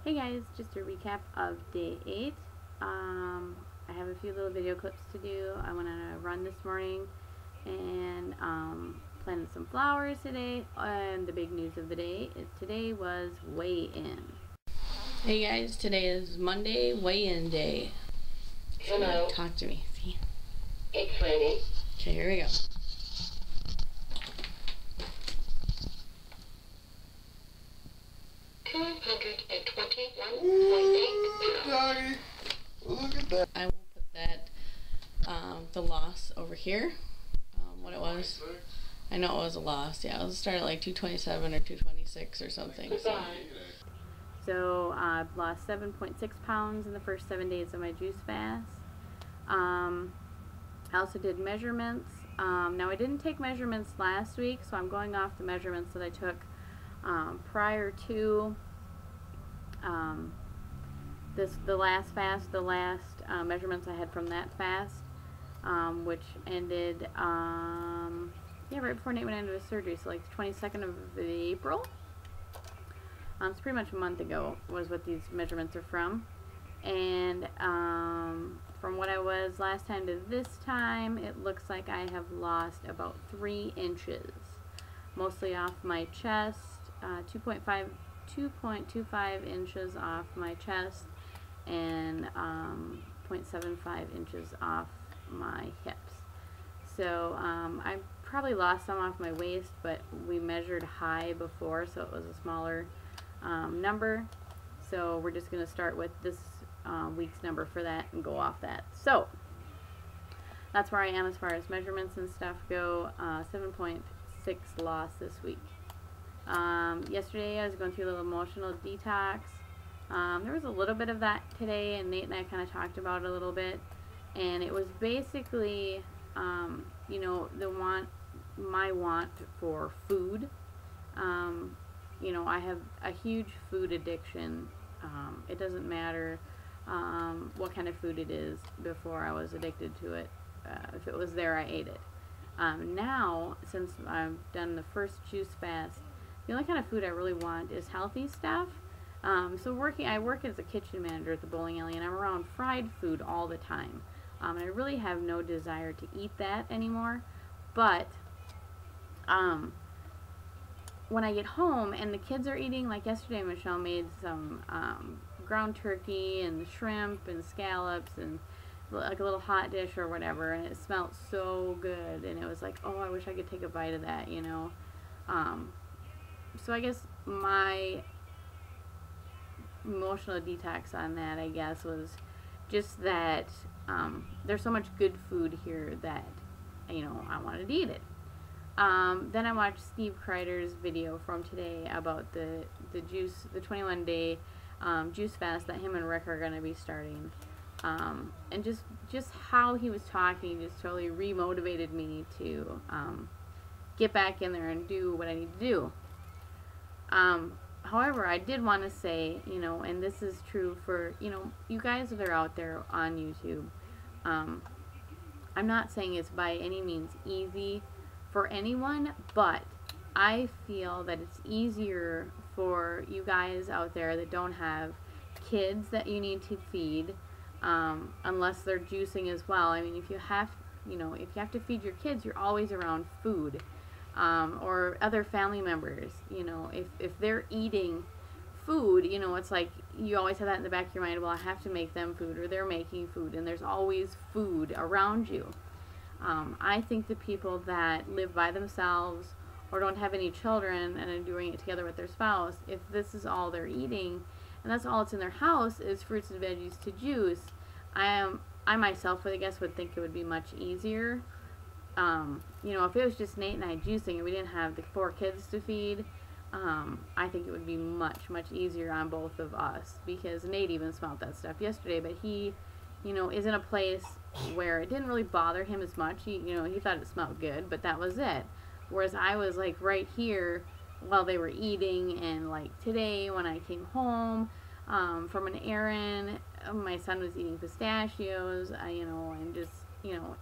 Hey guys, just a recap of day 8. I have a few little video clips to do. I went on a run this morning and planted some flowers today. And the big news of the day is today was weigh-in. Hey guys, today is Monday, weigh-in day. Hello. Talk to me. See? It's ready. Okay, here we go. 221.8 Doggy, look at that. I will put that, the loss over here. What it was. I know it was a loss. Yeah, it was started at like 227 or 226 or something. So I've lost 7.6 pounds in the first 7 days of my juice fast. I also did measurements. Now I didn't take measurements last week, so I'm going off the measurements that I took prior to the last fast. The last measurements I had from that fast, which ended right before Nate went into his surgery, so like the 22nd of April. It's pretty much a month ago was what these measurements are from. And from what I was last time to this time, it looks like I have lost about 3 inches, mostly off my chest, 2.25 inches off my chest, and 0.75 inches off my hips. So I probably lost some off my waist, but we measured high before, so it was a smaller number. So we're just going to start with this week's number for that and go off that. So that's where I am as far as measurements and stuff go. 7.6 loss this week. Yesterday I was going through a little emotional detox. There was a little bit of that today, and Nate and I kind of talked about it a little bit. And it was basically, you know, my want for food. You know, I have a huge food addiction. It doesn't matter what kind of food it is. Before I was addicted to it. If it was there, I ate it. Now, since I've done the first juice fast, the only kind of food I really want is healthy stuff. So I work as a kitchen manager at the bowling alley, and I'm around fried food all the time. And I really have no desire to eat that anymore. But when I get home and the kids are eating, like yesterday Michelle made some ground turkey and shrimp and scallops and like a little hot dish or whatever, and it smelled so good, and it was like, oh, I wish I could take a bite of that, you know. So I guess my emotional detox on that, I guess, was just that there's so much good food here that, you know, I wanted to eat it. Then I watched Steve Criders' video from today about the 21-day juice fast that him and Rick are going to be starting. And just how he was talking just totally re-motivated me to get back in there and do what I need to do. However, I did want to say, you know, and this is true for, you know, you guys that are out there on YouTube, I'm not saying it's by any means easy for anyone, but I feel that it's easier for you guys out there that don't have kids that you need to feed, unless they're juicing as well. I mean, if you have to feed your kids, you're always around food, or other family members. You know, if they're eating food, you know, it's like you always have that in the back of your mind, well, I have to make them food, or they're making food, and there's always food around you. I think the people that live by themselves or don't have any children and are doing it together with their spouse, if this is all they're eating and that's all that's in their house is fruits and veggies to juice, I myself, I guess, would think it would be much easier. You know, if it was just Nate and I juicing and we didn't have the 4 kids to feed, I think it would be much, much easier on both of us, because Nate even smelled that stuff yesterday, but he, you know, is in a place where it didn't really bother him as much. He thought it smelled good, but that was it. Whereas I was like right here while they were eating, and like today when I came home from an errand, my son was eating pistachios, you know, and just, you know,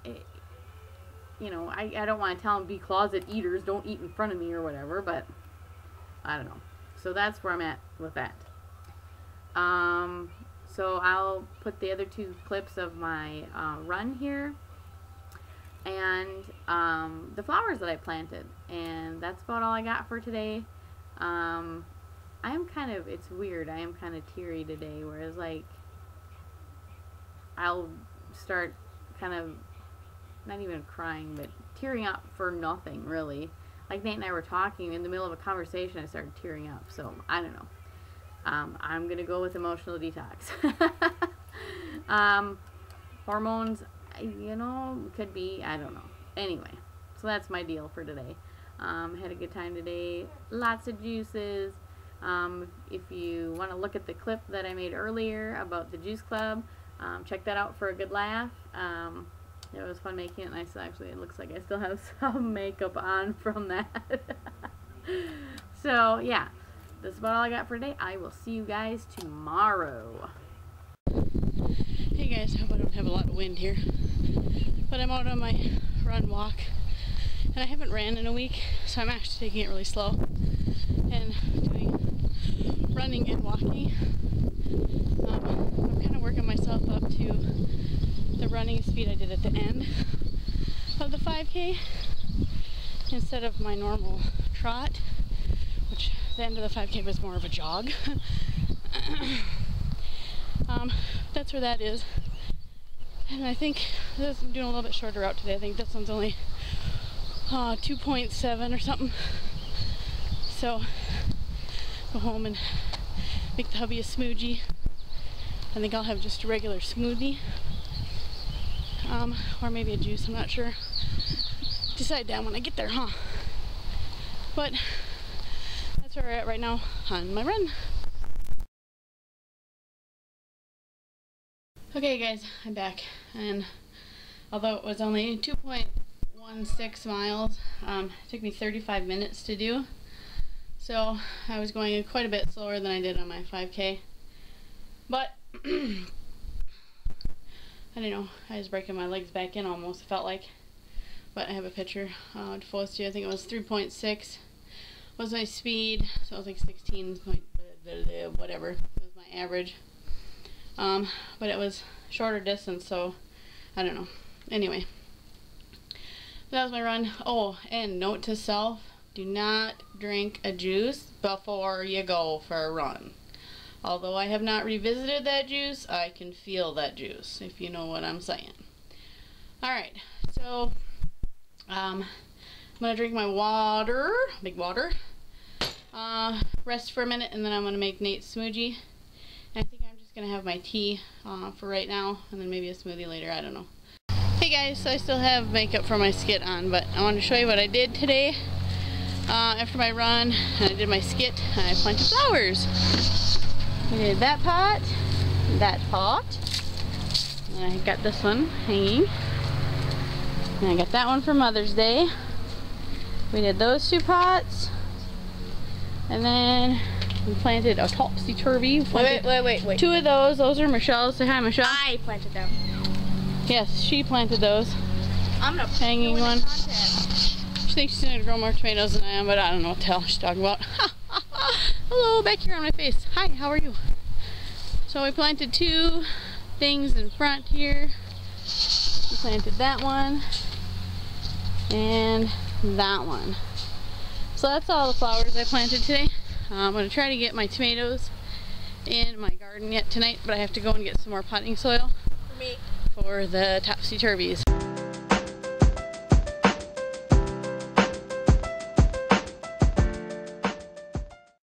I don't want to tell them be closet eaters, don't eat in front of me or whatever, but I don't know. So that's where I'm at with that. So I'll put the other 2 clips of my run here, and the flowers that I planted, and that's about all I got for today. It's weird, I am kind of teary today, whereas like I'll start kind of not even crying, but tearing up for nothing really. Like Nate and I were talking in the middle of a conversation, I started tearing up. So I don't know. I'm gonna go with emotional detox. Hormones, you know, could be, I don't know. Anyway, so that's my deal for today. Had a good time today. Lots of juices. If you want to look at the clip that I made earlier about the juice club, check that out for a good laugh. It was fun making it, and it looks like I still have some makeup on from that. So yeah, that's about all I got for today. I will see you guys tomorrow. Hey guys, I hope I don't have a lot of wind here, but I'm out on my run walk, and I haven't ran in a week, so I'm actually taking it really slow and doing running and walking. I'm kind of working myself up to the running speed I did at the end of the 5K instead of my normal trot, which the end of the 5K was more of a jog. That's where that is. And I think I'm doing a little bit shorter route today. I think this one's only 2.7 or something. So go home and make the hubby a smoothie. I think I'll have just a regular smoothie. Or maybe a juice, I'm not sure. Decide that when I get there, huh? But that's where we're at right now on my run. Okay guys, I'm back, and although it was only 2.16 miles, it took me 35 minutes to do, so I was going quite a bit slower than I did on my 5K, but I don't know, I was breaking my legs back in almost, it felt like, but I have a picture to post to you. I think it was 3.6 was my speed, so it was like 16 point whatever, it was my average. But it was shorter distance, so I don't know. Anyway, that was my run. Oh, and note to self, do not drink a juice before you go for a run. Although I have not revisited that juice, I can feel that juice, if you know what I'm saying. Alright, so I'm gonna drink my water, big water, rest for a minute, and then I'm gonna make Nate's smoothie. And I think I'm just gonna have my tea for right now, and then maybe a smoothie later, I don't know. Hey guys, so I still have makeup for my skit on, but I wanted to show you what I did today. After my run, and I did my skit, and I planted flowers. I did that pot, and I got this one hanging, and I got that one for Mother's Day. We did those 2 pots, and then we planted a topsy-turvy. Wait. 2 of those. Those are Michelle's. Say hi, Michelle. I planted them. Yes, she planted those. I'm gonna hanging one. She thinks she's gonna grow more tomatoes than I am, but I don't know what the hell she's talking about. Hello, back here on my face. Hi, how are you? So we planted 2 things in front here. We planted that one and that one. So that's all the flowers I planted today. I'm going to try to get my tomatoes in my garden yet tonight, but I have to go and get some more potting soil For me. for the topsy-turvies.